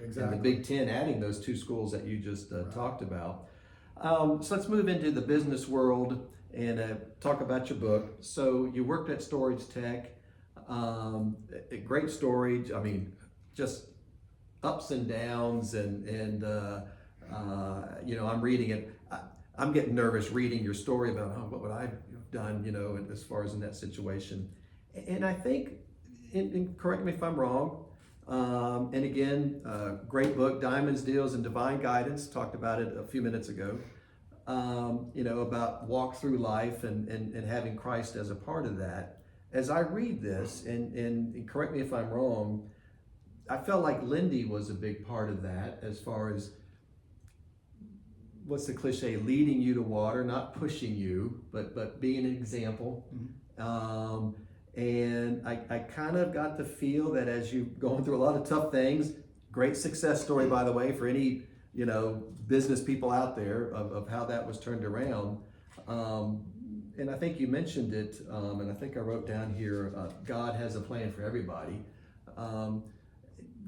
Exactly. And the Big Ten adding those two schools that you just talked about. So let's move into the business world and talk about your book. So you worked at Storage Tech, a great storage. I mean, just ups and downs, and I'm reading it. I'm getting nervous reading your story about what would I have done, as far as in that situation. And I think, and correct me if I'm wrong. And again, great book, Diamonds, Deals, and Divine Guidance. Talked about it a few minutes ago. About walk through life and having Christ as a part of that. As I read this, and correct me if I'm wrong, I felt like Lindy was a big part of that, as far as, what's the cliche, leading you to water, not pushing you, but being an example. Mm-hmm. And I kind of got the feel that as you're going through a lot of tough things, great success story, by the way, for any, business people out there of how that was turned around. And I think you mentioned it, and I think I wrote down here, God has a plan for everybody.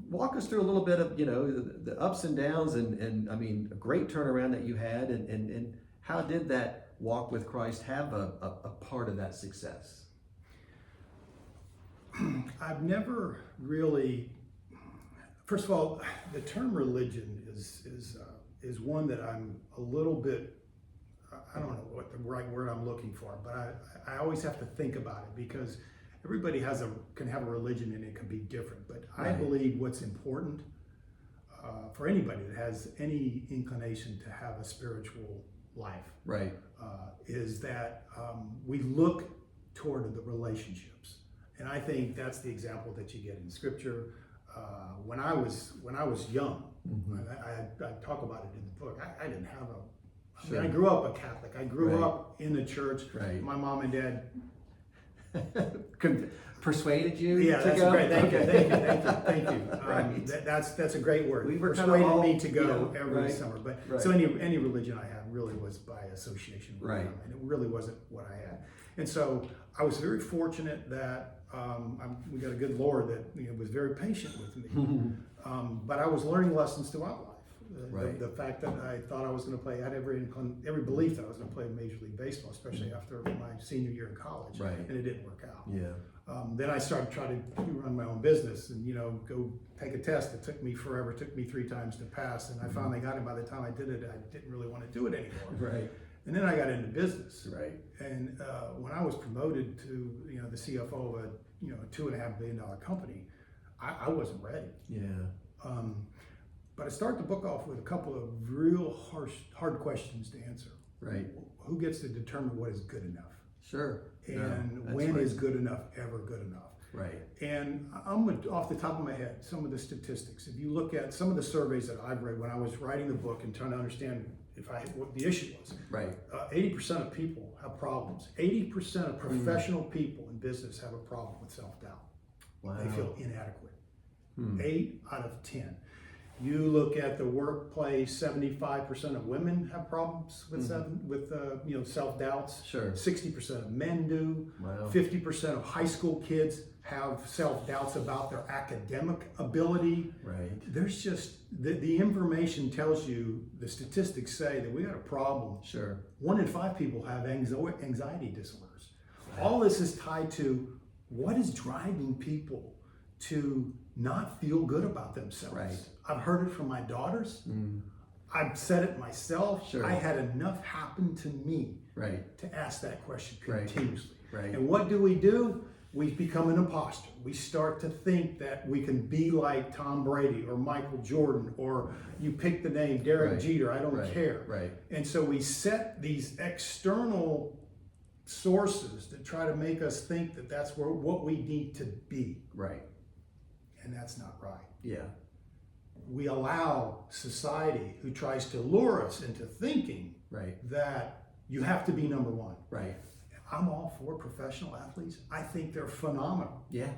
Walk us through a little bit of, the ups and downs and I mean, a great turnaround that you had, and how did that walk with Christ have a part of that success? I've never really, first of all, the term religion is one that I'm a little bit, I don't know what the right word I'm looking for, but I always have to think about it, because everybody can have a religion and it can be different. But right. I believe what's important for anybody that has any inclination to have a spiritual life, right, is that we look toward the relationships. And I think that's the example that you get in Scripture. When I was young, mm-hmm. I talk about it in the book. I didn't have Sure. I grew up a Catholic. I grew right. up in the church. Right. My mom and dad persuaded you. Yeah, to that's go? great. Thank Okay. you. Right. That's a great word. We were persuaded me to go every right. summer. But right. so any religion I had really was by association with right. them, and it really wasn't what I had. And so I was very fortunate that we got a good Lord that was very patient with me. But I was learning lessons throughout life. Right. The fact that I thought I was going to play, I had every belief that I was going to play Major League Baseball, especially after my senior year in college, right. and it didn't work out. Yeah. Then I started trying to run my own business and go take a test. It took me forever. It took me 3 times to pass, and I finally got it. By the time I did it, I didn't really want to do it anymore. Right. And then I got into business. Right. And when I was promoted to the CFO of a $2.5 billion company, I wasn't ready. Yeah. But I start the book off with a couple of real hard questions to answer. Right. Who gets to determine what is good enough? Sure. And when is good enough ever good enough? Right. And I'm off the top of my head, some of the statistics. If you look at some of the surveys that I've read when I was writing the book and trying to understand what the issue was. Right. 80% of people have problems. 80% of professional people in business have a problem with self-doubt. Wow. They feel inadequate. 8 out of 10. You look at the workplace, 75% of women have problems with self-doubts. Sure. 60% of men do. Wow. 50% of high school kids have self-doubts about their academic ability. Right. There's just, the information tells you, the statistics say that we got a problem. Sure. 1 in 5 people have anxiety disorders. Wow. All this is tied to what is driving people to not feel good about themselves. Right. I've heard it from my daughters. I've said it myself. Sure. I had enough happen to me right. to ask that question Right. continuously. Right. And what do? We become an imposter. We start to think that we can be like Tom Brady or Michael Jordan, or you pick the name Derek right. Jeter, I don't right. care. Right. And so we set these external sources that try to make us think that that's what we need to be. Right. And that's not right. Yeah. We allow society who tries to lure us into thinking right. that you have to be number one. Right. I'm all for professional athletes. I think they're phenomenal. Yeah.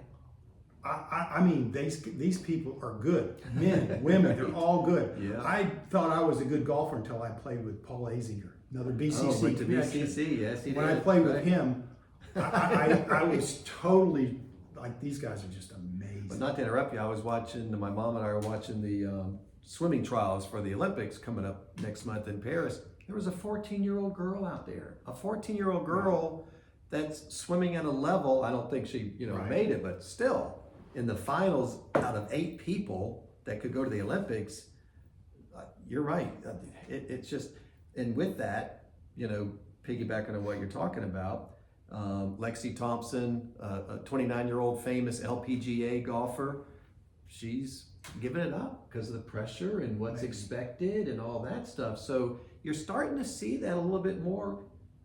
I mean, these people are good. Men, women, they're all good. Yeah. I thought I was a good golfer until I played with Paul Azinger, another BCC. Went to connection. BCC, yes. When I played with him, I was totally like, these guys are just amazing. But not to interrupt you, I was watching, my mom and I were watching the swimming trials for the Olympics coming up next month in Paris. There was a 14-year-old girl out there, a 14-year-old girl that's swimming at a level, I don't think she, made it, but still, in the finals out of 8 people that could go to the Olympics, you're right. It's just, and with that, piggybacking on what you're talking about, Lexi Thompson, a 29-year-old famous LPGA golfer, she's giving it up because of the pressure and what's expected and all that stuff. So you're starting to see that a little bit more,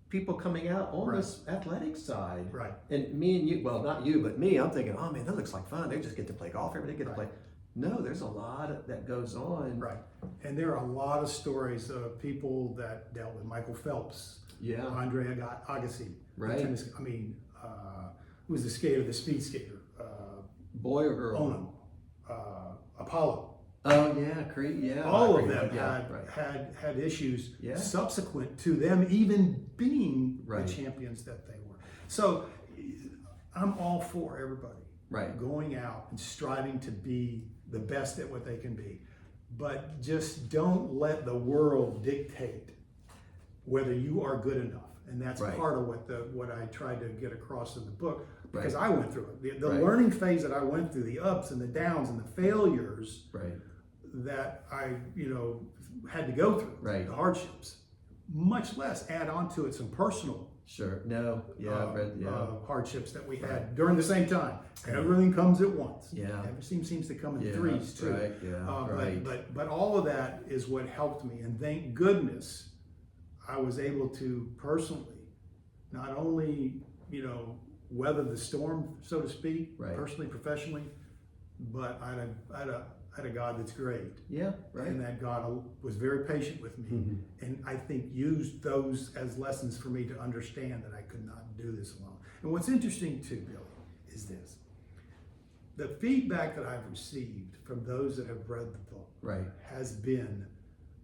people coming out on this athletic side. Right. And me and you, well, not you, but me, I'm thinking, oh man, that looks like fun. They just get to play golf every day, get to play. No, there's a lot that goes on. Right. And there are a lot of stories of people that dealt with Michael Phelps, Andre Agassi. Right. Tennis, who was the skater, the speed skater? Boy or girl? Onum, Apollo. Oh yeah, Creed. Yeah. All of them had issues subsequent to them even being the champions that they were. So I'm all for everybody going out and striving to be the best at what they can be, but just don't let the world dictate whether you are good enough. And that's part of what I tried to get across in the book, because I went through it. The learning phase that I went through, the ups and the downs and the failures that I had to go through, the hardships, much less add on to it some personal hardships that we had during the same time. Everything comes at once. Everything seems to come in threes too. But all of that is what helped me, and thank goodness I was able to personally not only weather the storm, so to speak, personally, professionally, but I had a God that's great. And that God was very patient with me, and I think used those as lessons for me to understand that I could not do this alone. And what's interesting too, Billy, is this. The feedback that I've received from those that have read the book has been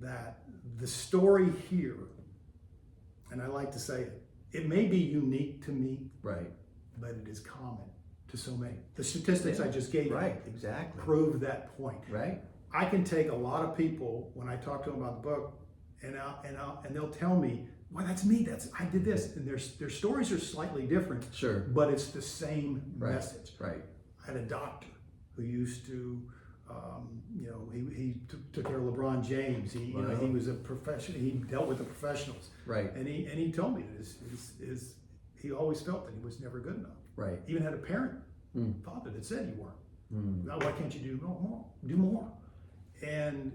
that the story here, and I like to say it may be unique to me, but it is common to so many. The statistics I just gave you prove that point. I can take a lot of people when I talk to them about the book, and they'll tell me, "Well, that's me. I did this," and their stories are slightly different. But it's the same message. I had a doctor who used to, he took care of LeBron James. He was a professional. He dealt with the professionals. And he told me this. He always felt that he was never good enough. Even had a parent, father, that said you weren't. Now, why can't you do more? Do more. And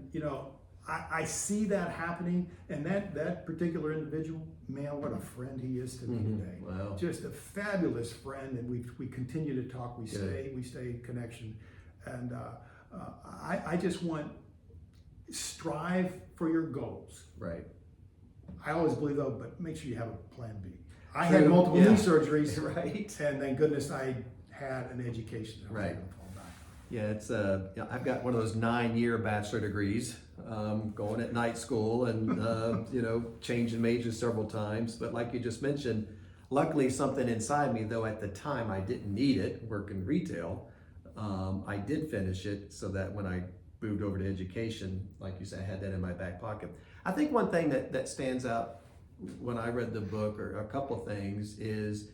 I see that happening. And that particular individual, man, what a friend he is to me today. Just a fabulous friend, and we continue to talk. We stay in connection, and I just want strive for your goals. I always believe though, but make sure you have a plan B. I had multiple knee surgeries, and thank goodness I had an education that I was able to fall back on. It's I've got one of those 9-year bachelor degrees, going at night school and changing majors several times. But like you just mentioned, luckily something inside me, though at the time I didn't need it, working retail, I did finish it so that when I moved over to education, like you said, I had that in my back pocket. I think one thing that stands out when I read the book, or a couple things, is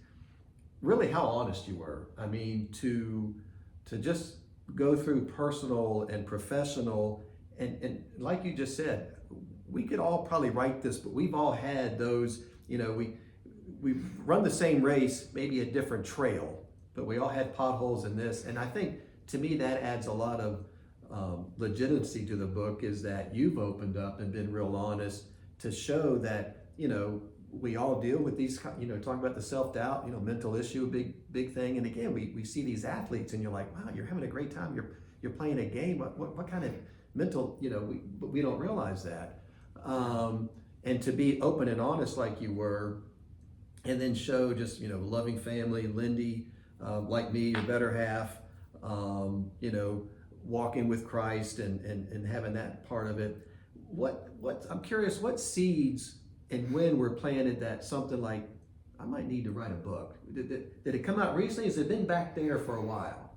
really how honest you were. I mean, to just go through personal and professional, and like you just said, we could all probably write this, but we've all had those, we run the same race, maybe a different trail, but we all had potholes in this. And I think, to me, that adds a lot of legitimacy to the book, is that you've opened up and been real honest to show that, we all deal with these, talking about the self-doubt, mental issue, a big thing. And again, we see these athletes and you're like, wow, you're having a great time. You're playing a game. What kind of mental, we don't realize that. And to be open and honest like you were, and then show just, loving family, Lindy, like me, your better half, walking with Christ and having that part of it. I'm curious, what seeds and when were planted that something like, I might need to write a book? Did it come out recently? Has it been back there for a while?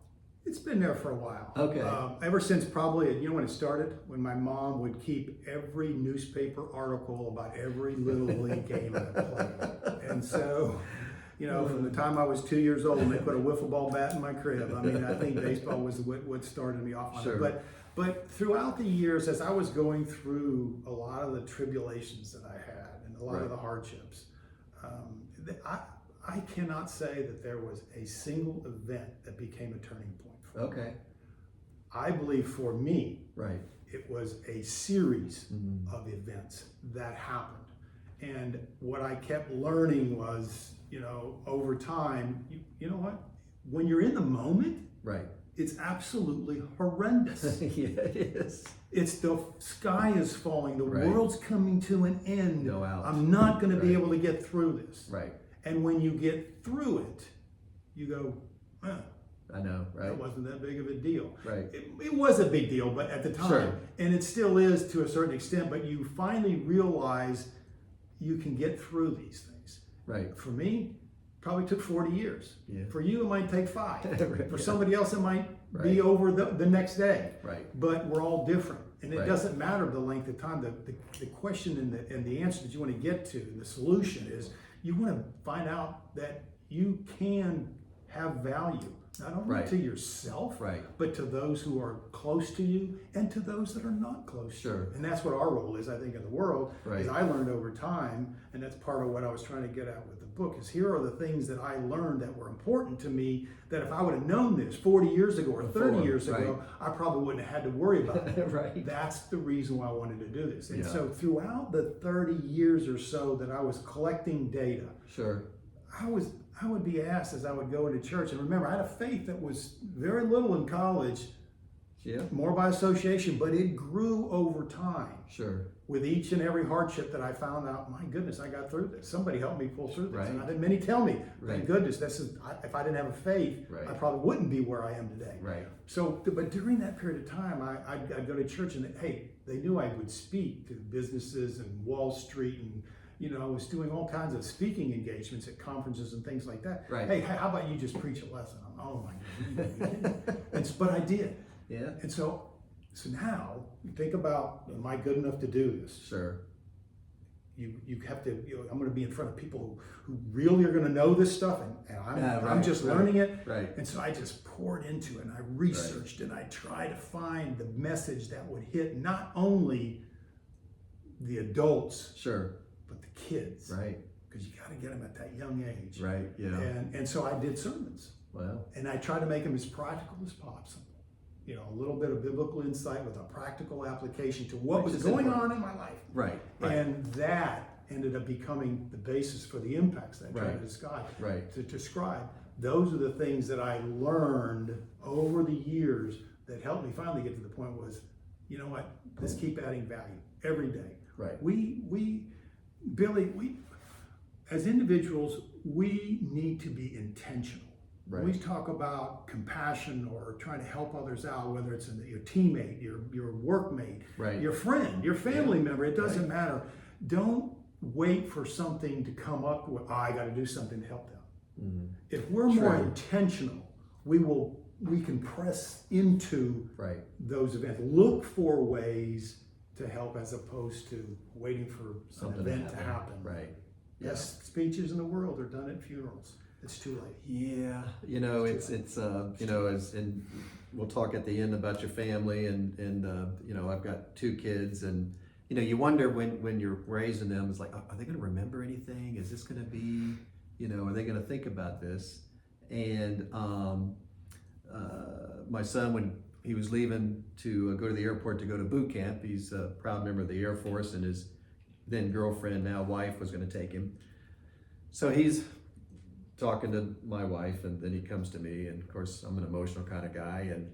It's been there for a while. Okay. Ever since probably, you know when it started? When my mom would keep every newspaper article about every little league game I played. And so, you know, from the time I was 2 years old, and they put a wiffle ball bat in my crib. I mean, I think baseball was what started me off on Sure. it. But throughout the years, as I was going through a lot of the tribulations that I had and a lot of the hardships, I cannot say that there was a single event that became a turning point for me. Okay. I believe for me, Right. it was a series of events that happened. And what I kept learning was, you know, over time, you know what? When you're in the moment, Right. it's absolutely horrendous. Yeah, it is. It's the sky is falling, the Right. world's coming to an end. Go out. I'm not going to be Right. able to get through this. Right. And when you get through it, you go, I know, right? that wasn't that big of a deal. Right. It was a big deal, but at the time, Sure. and it still is to a certain extent, but you finally realize you can get through these things. Right. For me, probably took 40 years. Yeah. For you, it might take 5. Right, For yeah. somebody else, it might be Right. over the next day. Right. But we're all different. And it Right. doesn't matter the length of time. The question and the answer that you want to get to, and the solution is you want to find out that you can have value, not only Right. to yourself, Right. but to those who are close to you and to those that are not close to Sure. you. And that's what our role is, I think, in the world. Right. Is I learned over time, and that's part of what I was trying to get at with the book, is here are the things that I learned that were important to me, that if I would have known this 40 years ago or 30 Before, years ago, right. I probably wouldn't have had to worry about it. Right. That's the reason why I wanted to do this. And Yeah. so throughout the 30 years or so that I was collecting data, Sure. I would be asked as I would go into church, and remember, I had a faith that was very little in college, Yeah. more by association, but it grew over time. Sure. With each and every hardship that I found out, my goodness, I got through this. Somebody helped me pull through this. Right. And I had many tell me, Right. thank goodness, if I didn't have a faith, Right. I probably wouldn't be where I am today. Right. So, but during that period of time, I'd go to church and hey, they knew I would speak to businesses and Wall Street, and you know, I was doing all kinds of speaking engagements at conferences and things like that. Right. Hey, how about you just preach a lesson? Oh my goodness. But I did. Yeah. And so now you think about, am I good enough to do this? Sure. You have to, I'm going to be in front of people who really are going to know this stuff, and I'm right, just right. learning it. Right. And so I just poured into it, and I researched, and I tried to find the message that would hit not only the adults, Sure. but the kids. Right. Because you got to get them at that young age. Right. Yeah. And so I did sermons, Well. and I tried to make them as practical as possible. You know, a little bit of biblical insight with a practical application to what Which was is going important. on in my life. Right. Right. And that ended up becoming the basis for the impacts that I tried Right. to describe. Right. To describe. Those are the things that I learned over the years that helped me finally get to the point was, you know what, let's keep adding value every day. Right. Billy, as individuals, we need to be intentional. Right. We talk about compassion or trying to help others out, whether it's your teammate, your workmate, Right. your friend, your family member, it doesn't Right. matter. Don't wait for something to come up with, I got to do something to help them. Mm. If we're more True. intentional, we can press into Right. those events. Look for ways to help as opposed to waiting for some Something event to happen. Right. Best speeches in the world are done at funerals. It's too late. Yeah, you know, it's you know, and we'll talk at the end about your family, and you know, I've got 2 kids, and you know, you wonder when you're raising them, it's like, are they going to remember anything? Is this going to be, you know, are they going to think about this? And my son, when he was leaving to go to the airport to go to boot camp, he's a proud member of the Air Force, and his then girlfriend, now wife, was going to take him. So he's talking to my wife, and then he comes to me, and of course I'm an emotional kind of guy, and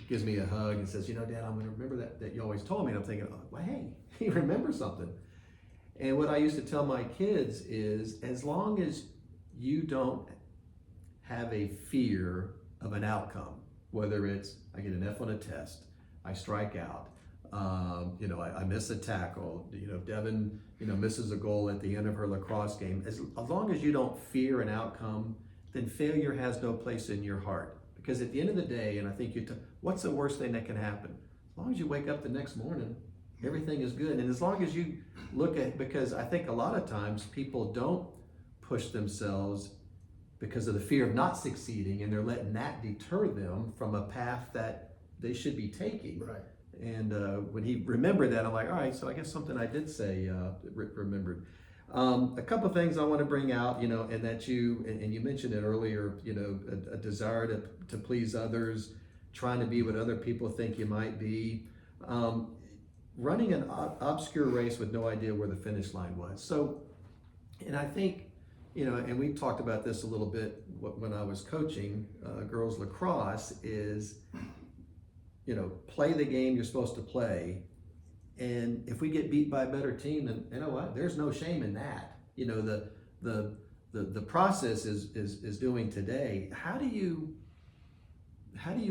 gives me a hug and says, you know, Dad, I'm going to remember that you always told me. And I'm thinking, oh, well, hey, he remembers something. And what I used to tell my kids is, as long as you don't have a fear of an outcome, whether it's I get an F on a test, I strike out, you know, I miss a tackle, you know, Devin, you know, misses a goal at the end of her lacrosse game. As long as you don't fear an outcome, then failure has no place in your heart, Because at the end of the day, and I think what's the worst thing that can happen? As long as you wake up the next morning, everything is good. And as long as you look at, because I think a lot of times people don't push themselves because of the fear of not succeeding, and they're letting that deter them from a path that they should be taking. Right. And when he remembered that, I'm like, all right, so I guess something I did say remembered. A couple of things I want to bring out, and that and you mentioned it earlier, a desire to please others, trying to be what other people think you might be, running an obscure race with no idea where the finish line was. So, and I think, and we talked about this a little bit when I was coaching girls lacrosse, is, play the game you're supposed to play. And if we get beat by a better team, then you know what? There's no shame in that. The process is doing today. How do you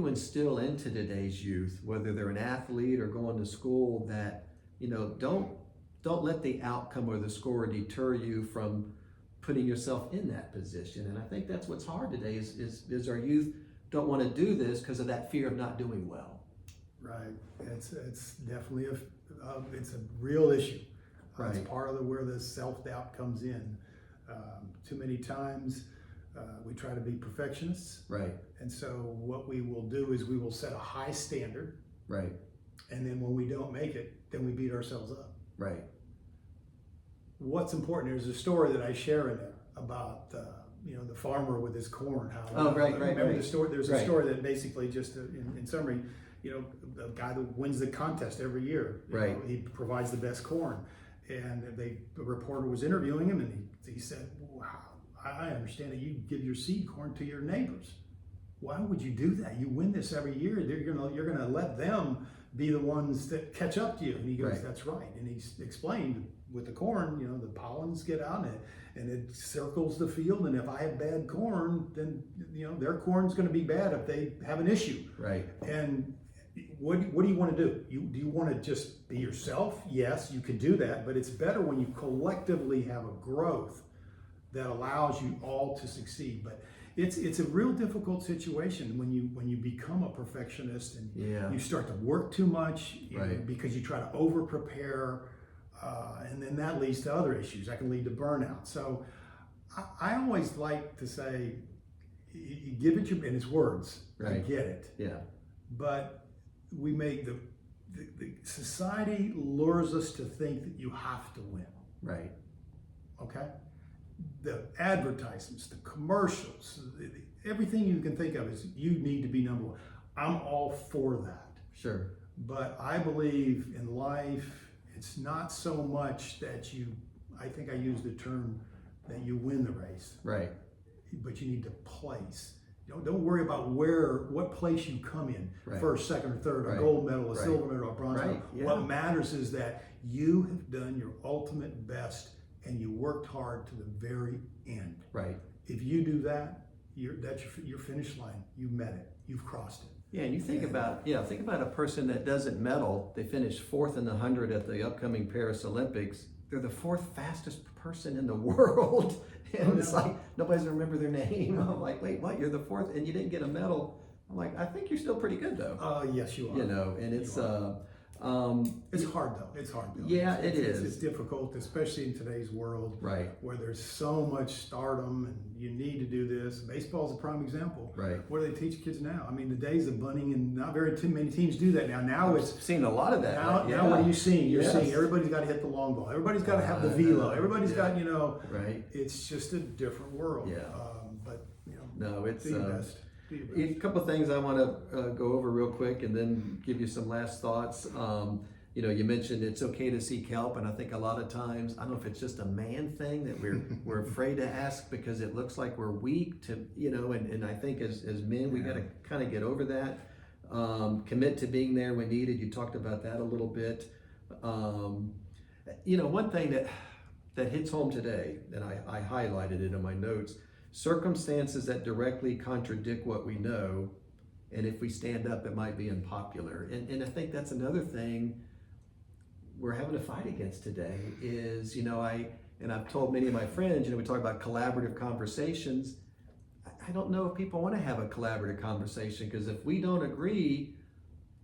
instill into today's youth, whether they're an athlete or going to school, that don't let the outcome or the score deter you from putting yourself in that position? And I think that's what's hard today is our youth don't want to do this because of that fear of not doing well. Right. It's definitely it's a real issue. Right. It's part of where the self-doubt comes in. Too many times we try to be perfectionists. Right. And so what we will do is we will set a high standard. Right. And then when we don't make it, then we beat ourselves up. Right. What's important, there's a story that I share in there about the farmer with his corn. Remember the story? There's a story that basically just in summary, the guy that wins the contest every year, he provides the best corn. And the reporter was interviewing him, and he said, wow, I understand that you give your seed corn to your neighbors. Why would you do that? You win this every year. You're gonna let them be the ones that catch up to you. And he goes, that's right. And he explained with the corn, the pollens get out and it circles the field. And if I have bad corn, then their corn's going to be bad if they have an issue. Right. And what do you want to do? Do you want to just be yourself? Yes, you can do that, but it's better when you collectively have a growth that allows you all to succeed. But it's a real difficult situation when you become a perfectionist and you start to work too much because you try to over prepare, and then that leads to other issues. That can lead to burnout. So I always like to say, you give it and it's words. I get it. Yeah. But we make the society lures us to think that you have to win. Right. Okay. The advertisements, the commercials, everything you can think of is you need to be number one. I'm all for that. Sure. But I believe in life, it's not so much that I think I used the term that you win the race. Right. But you need to place. Don't worry about what place you come in, first, second, or third, a gold medal, a silver medal, a bronze medal. Yeah. What matters is that you have done your ultimate best and you worked hard to the very end. Right. If you do that, that's your finish line. You've met it. You've crossed it. Yeah, and you think about a person that doesn't medal. They finish 4th in the 100 at the upcoming Paris Olympics. They're the 4th fastest person in the world. And it's like, nobody's gonna remember their name. I'm like, wait, what? You're the 4th and you didn't get a medal? I'm like, I think you're still pretty good though. Yes, you are. And it's it's hard though. It's hard though. Yeah, it is. It's difficult, especially in today's world, where there's so much stardom and you need to do this. Baseball is a prime example. Right. What do they teach kids now? I mean, the days of bunting, and not very many teams do that now. Now I've seen a lot of that. Now what are you seeing? You're seeing everybody's got to hit the long ball. Everybody's got to have the velo. Everybody's got Right. It's just a different world. Yeah. But no, it's do your best. A couple of things I want to go over real quick and then give you some last thoughts. You mentioned it's okay to seek help, and I think a lot of times, I don't know if it's just a man thing that we're afraid to ask because it looks like we're weak to, and I think as men, we got to kind of get over that. Commit to being there when needed. You talked about that a little bit. One thing that hits home today, and I highlighted it in my notes, circumstances that directly contradict what we know, and if we stand up, it might be unpopular. And I think that's another thing we're having to fight against today is, I've told many of my friends, we talk about collaborative conversations. I don't know if people want to have a collaborative conversation, because if we don't agree,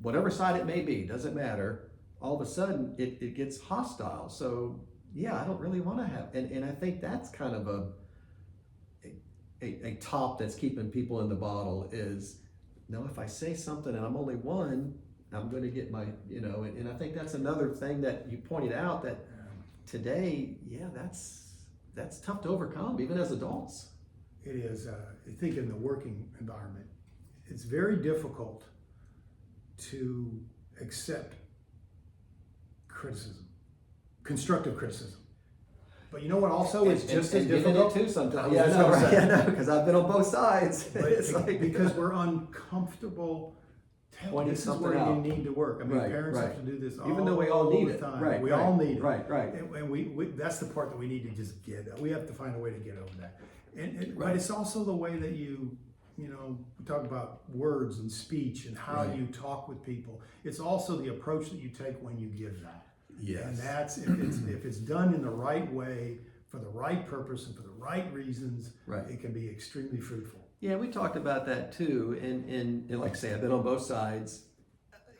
whatever side it may be, doesn't matter, all of a sudden it gets hostile. So yeah, I don't really want to have, and I think that's kind of a top that's keeping people in the bottle is, no, if I say something and I'm only one, I'm going to get my, and I think that's another thing that you pointed out, that today, yeah, that's tough to overcome, even as adults. It is. I think in the working environment, it's very difficult to accept criticism, constructive criticism. But you know what also is just as difficult? It too sometimes. Yeah, I know, right? Yeah, I know, because I've been on both sides. Because we're uncomfortable telling this is where you need to work. I mean, parents have to do this all, even though we all need the it. time. Right, we all need it. Right. And we that's the part that we need to just get. We have to find a way to get over that. But it's also the way that we talk about words and speech and how you talk with people. It's also the approach that you take when you give that. Yes. And that's if it's done in the right way, for the right purpose and for the right reasons, it can be extremely fruitful. Yeah, we talked about that too. And like I say, I've been on both sides.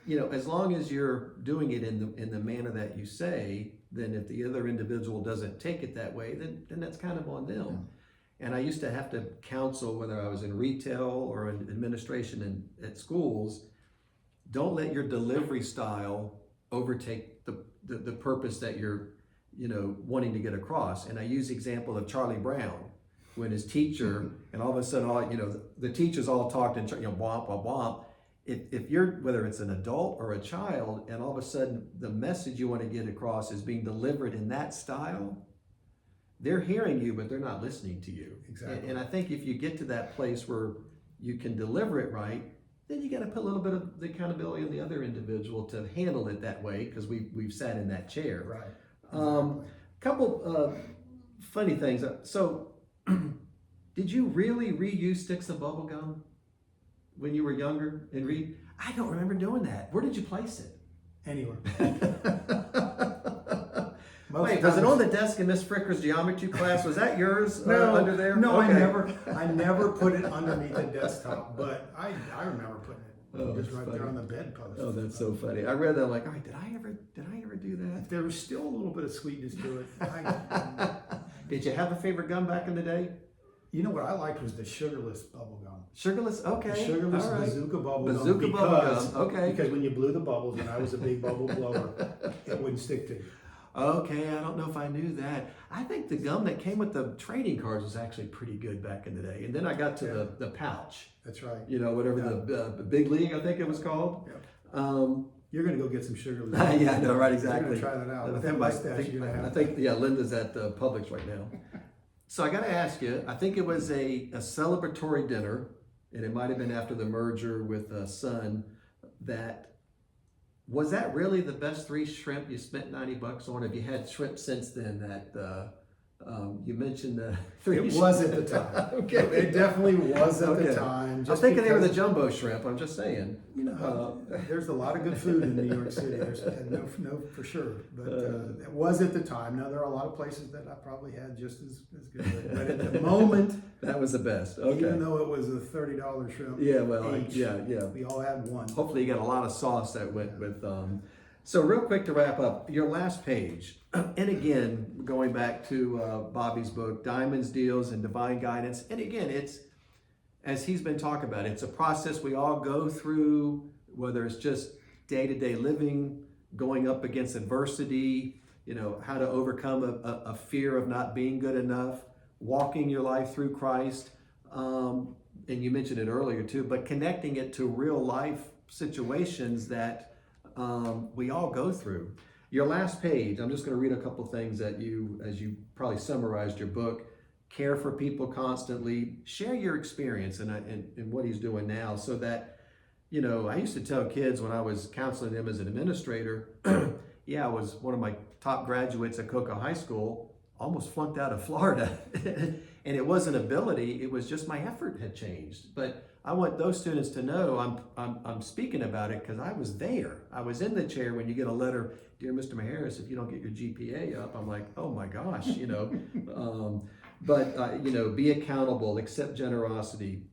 As long as you're doing it in the manner that you say, then if the other individual doesn't take it that way, then that's kind of on them. Yeah. And I used to have to counsel, whether I was in retail or in administration at schools, don't let your delivery style overtake the purpose that you're wanting to get across. And I use the example of Charlie Brown, when his teacher, and all of a sudden the teachers all talked and womp womp womp. If you're, whether it's an adult or a child, and all of a sudden the message you want to get across is being delivered in that style, they're hearing you, but they're not listening to you. Exactly. And I think if you get to that place where you can deliver it right, then you got to put a little bit of the accountability on the other individual to handle it that way, because we've sat in that chair. Right. Exactly. Couple funny things. So, did you really reuse sticks of bubble gum when you were younger and read? I don't remember doing that. Where did you place it? Anywhere. Wait, was it on the desk in Miss Fricker's geometry class? Was that yours? No, under there? No, Okay. I never put it underneath the desktop, but I remember putting it just right funny. there on the bedpost. Oh, that's so funny. I read that, like, all right, did I ever do that? There was still a little bit of sweetness to it. Did you have a favorite gum back in the day? You know what I liked was the sugarless bubble gum. Sugarless, okay. The sugarless all right. bazooka bubble Bazooka gum. bubble gum, okay. Because when you blew the bubbles, and I was a big bubble blower, it wouldn't stick to you. Okay, I don't know if I knew that. I think the gum that came with the trading cards was actually pretty good back in the day. And then I got to the pouch. That's right. Whatever the Big League, I think it was called. Yep. You're going to go get some sugarless. Yeah, I know, right, exactly. You're going to try that out. With that mustache, you're going to have. I think, Linda's at Publix right now. So I got to ask you, I think it was a celebratory dinner, and it might have been after the merger with Sun, was that really the best 3 shrimp you spent $90 on? Have you had shrimp since then that you mentioned the 3 It was at the time. Okay. It definitely was at the time. I was thinking they were the jumbo shrimp, I'm just saying. There's a lot of good food in New York City. There's no for sure. But it was at the time. Now there are a lot of places that I probably had just as good. But at the moment, that was the best. Okay. Even though it was a $30 shrimp. Yeah, well, each, we all had one. Hopefully you got a lot of sauce that went with. So real quick to wrap up, your last page, and again, going back to Bobby's book, Diamonds, Deals, and Divine Guidance. And again, it's, as he's been talking about, it's a process we all go through, whether it's just day-to-day living, going up against adversity, how to overcome a fear of not being good enough, walking your life through Christ. And you mentioned it earlier too, but connecting it to real life situations that we all go through. Your last page, I'm just going to read a couple things that as you probably summarized your book. Care for people constantly. Share your experience and what he's doing now, so that, I used to tell kids when I was counseling them as an administrator, I was one of my top graduates at Cocoa High School, almost flunked out of Florida. And it wasn't ability, it was just my effort had changed. But I want those students to know I'm speaking about it because I was there. I was in the chair when you get a letter, "Dear Mr. Maharis, if you don't get your GPA up," I'm like, oh my gosh, But be accountable, accept generosity,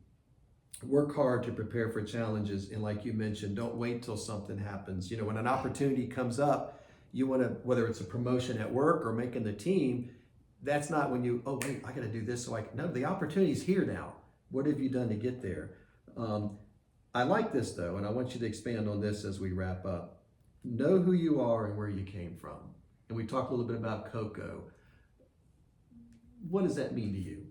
work hard to prepare for challenges, and like you mentioned, don't wait till something happens. When an opportunity comes up, you want to, whether it's a promotion at work or making the team, that's not when you, oh wait, I got to do this no, the opportunity's here now. What have you done to get there? I like this though, and I want you to expand on this as we wrap up. Know who you are and where you came from. And we talked a little bit about Kocol. What does that mean to you?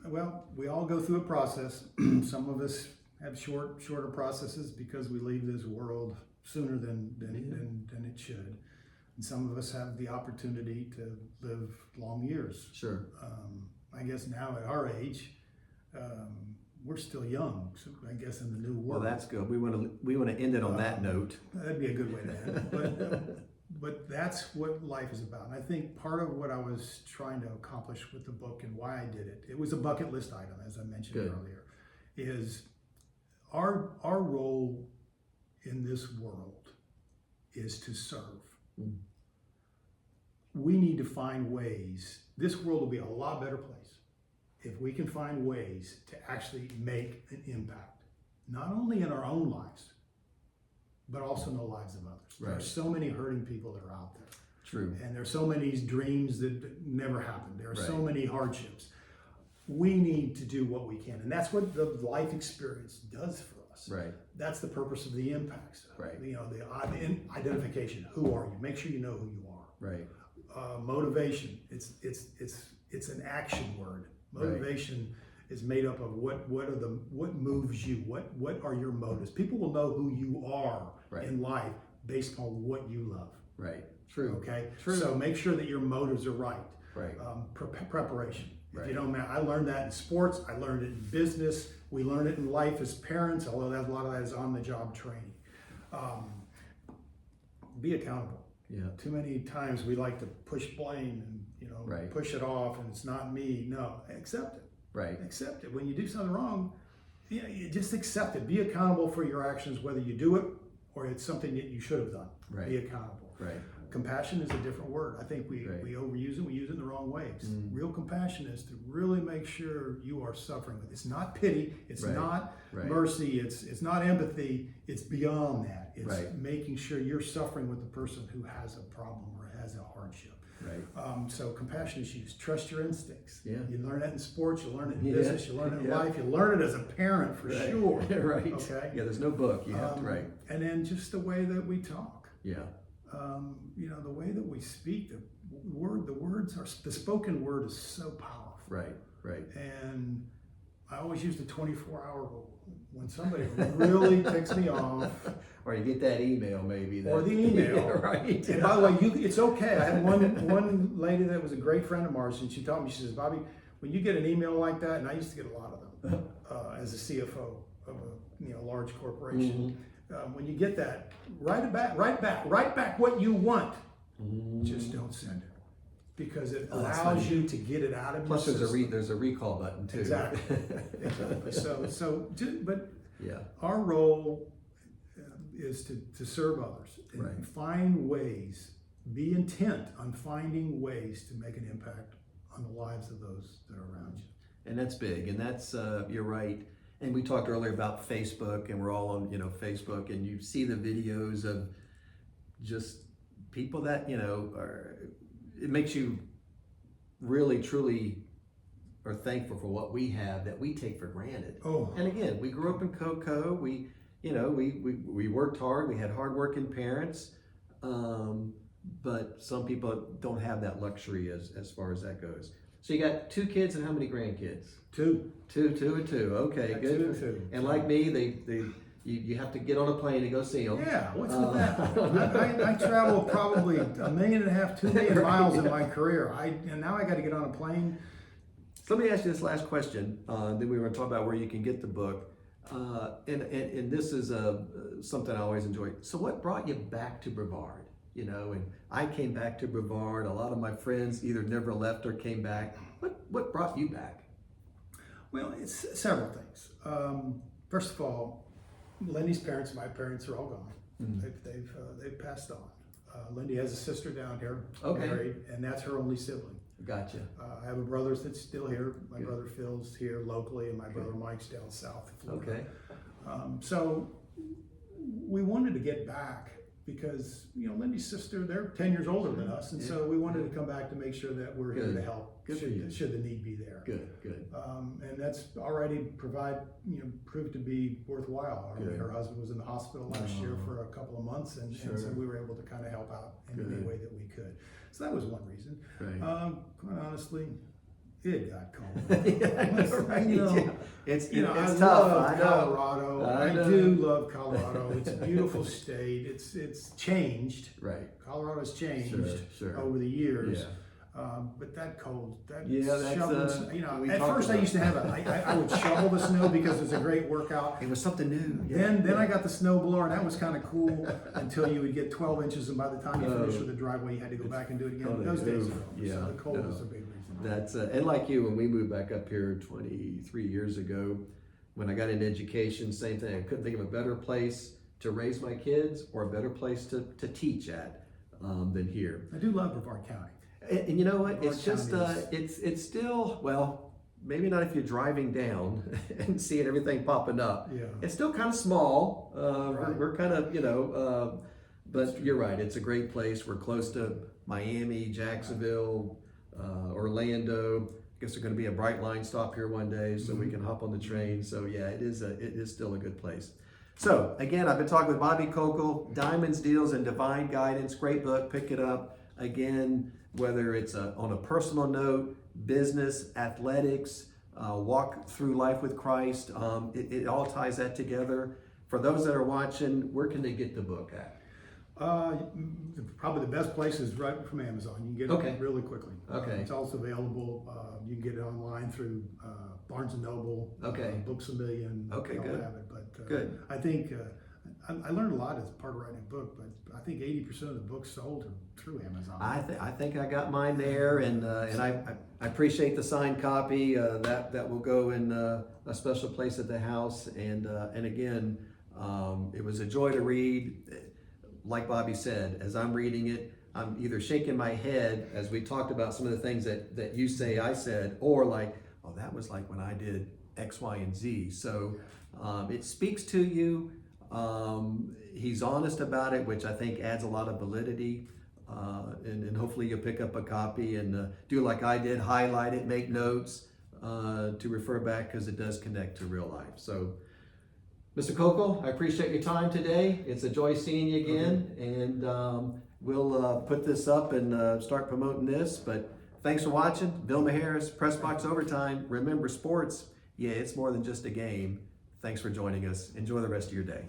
Well, we all go through a process. Some of us have shorter processes because we leave this world sooner than it should. And some of us have the opportunity to live long years. Sure. I guess now at our age, we're still young. So I guess in the new world. Well, that's good. We want to end it on that note. That'd be a good way to end. But that's what life is about. And I think part of what I was trying to accomplish with the book and why I did it was a bucket list item, as I mentioned earlier, is our role in this world is to serve. Mm. We need to find ways. This world will be a lot better place if we can find ways to actually make an impact, not only in our own lives, but also in the lives of others. Right. There are so many hurting people that are out there. True. And there are so many dreams that never happened. There are so many hardships. We need to do what we can. And that's what the life experience does for us. Right. That's the purpose of the impact stuff. Right. The identification. Who are you? Make sure you know who you are. Right. Motivation. It's an action word. Motivation is made up of what moves you, what are your motives. People will know who you are in life based on what you love. Right. True. Okay. True. So make sure that your motives are right. Right. Preparation. Right. If you don't, I learned that in sports. I learned it in business. We learn it in life as parents. Although a lot of that is on-the-job training. Be accountable. Yeah. Too many times we like to push blame and push it off, and it's not me. No, accept it. Right. Accept it. When you do something wrong, you just accept it. Be accountable for your actions, whether you do it or it's something that you should have done. Right. Be accountable. Right. Compassion is a different word. I think we overuse it. We use it in the wrong ways. Real compassion is to really make sure you are suffering with it. It's not pity. It's not mercy. It's not empathy. It's beyond that. It's making sure you're suffering with the person who has a problem or has a hardship. Right. So compassion is used. Trust your instincts. Yeah. You learn that in sports. You learn it in business. You learn it in life. You learn it as a parent for sure. Right. Okay. Yeah. There's no book. You have to. And then just the way that we talk. Yeah. The way that we speak, the spoken word is so powerful. Right. Right. And I always use the 24-hour rule. When somebody really ticks me off, or you get that email maybe, or the email, right? And by the way, it's okay. I had one lady that was a great friend of ours, and she told me, she says, Bobby, when you get an email like that, and I used to get a lot of them as a CFO of a large corporation. When you get that, write back what you want. Just don't send it. Because it allows you to get it out of Plus your system. There's a recall button too. Exactly. But our role is to serve others and find ways, be intent on finding ways to make an impact on the lives of those that are around you. And that's big, and that's you're right. And we talked earlier about Facebook, and we're all on Facebook, and you see the videos of just people that it makes you really truly are thankful for what we have that we take for granted. Oh. And again, we grew up in Kocol. We worked hard. We had hardworking parents, but some people don't have that luxury as far as that goes. So you got 2 kids and how many grandkids? 2. 2 and 2. Okay, good. 2. And like me, you have to get on a plane to go see them. Yeah, what's with that? I traveled probably 1.5 million, 2 million miles in my career. And now I got to get on a plane. So let me ask you this last question. Then we were going to talk about where you can get the book. And this is something I always enjoy. So what brought you back to Brevard? And I came back to Brevard. A lot of my friends either never left or came back. What brought you back? Well, it's several things. First of all, Lindy's parents, my parents, are all gone. Mm-hmm. They've passed on. Lindy has a sister down here, married, and that's her only sibling. Gotcha. I have a brother that's still here. My Good. brother Phil's here locally, and my Good. brother Mike's down south of Florida. Okay. So we wanted to get back because, Lindy's sister, they're 10 years older than us. And so we wanted to come back to make sure that we're here Good. to help Good for you. should the need be there. Good. And that's already proved to be worthwhile. Good. Her husband was in the hospital last year for a couple of months, and so we were able to kind of help out in any way that we could. So that was one reason. Right. Quite honestly, it got cold. It's I tough. love I know. Colorado. I know. do love Colorado. It's a beautiful state. It's changed. Right. Colorado's changed Sure. over the years. Yeah. But that cold, that that's, shoveling, we at talked first I about used to have I would shovel the snow because it's a great workout. It was something new. Then I got the snow blower, and that was kind of cool until you would get 12 inches, and by the time you finished with the driveway, you had to go back and do it again. Those days are over. Yeah, So the cold no. was a big reason. That's and like you, when we moved back up here 23 years ago, when I got into education, same thing. I couldn't think of a better place to raise my kids or a better place to teach at than here. I do love Brevard County. And you know what? Brevard It's just County it's still, well, maybe not if you're driving down and seeing everything popping up. Yeah. It's still kind of small. Right. We're kind of but you're right. It's a great place. We're close to Miami, Jacksonville, Orlando. I guess there's going to be a Bright Line stop here one day, so we can hop on the train. So yeah, it is still a good place. So again, I've been talking with Bobby Kocol, Diamonds, Deals, and Divine Guidance. Great book. Pick it up. Again, whether it's on a personal note, business, athletics, walk through life with Christ, it all ties that together. For those that are watching, where can they get the book at? Probably the best place is right from Amazon. You can get it really quickly. Okay. It's also available. You can get it online through Barnes & Noble, Books A Million. Okay, they all good. have it. But Good. I think I learned a lot as part of writing a book, but I think 80% of the books sold are through Amazon. I think I got mine there, and I appreciate the signed copy. That will go in a special place at the house. And again, it was a joy to read. Like Bobby said, as I'm reading it, I'm either shaking my head as we talked about some of the things that you say I said, or like, oh, that was like when I did X, Y, and Z. So it speaks to you. He's honest about it, which I think adds a lot of validity. And hopefully you'll pick up a copy and do like I did, highlight it, make notes to refer back, because it does connect to real life. So Mr. Kocol, I appreciate your time today. It's a joy seeing you again, and we'll put this up and start promoting this. But thanks for watching. Bill Maharis, Press Box Overtime. Remember, sports, it's more than just a game. Thanks for joining us. Enjoy the rest of your day.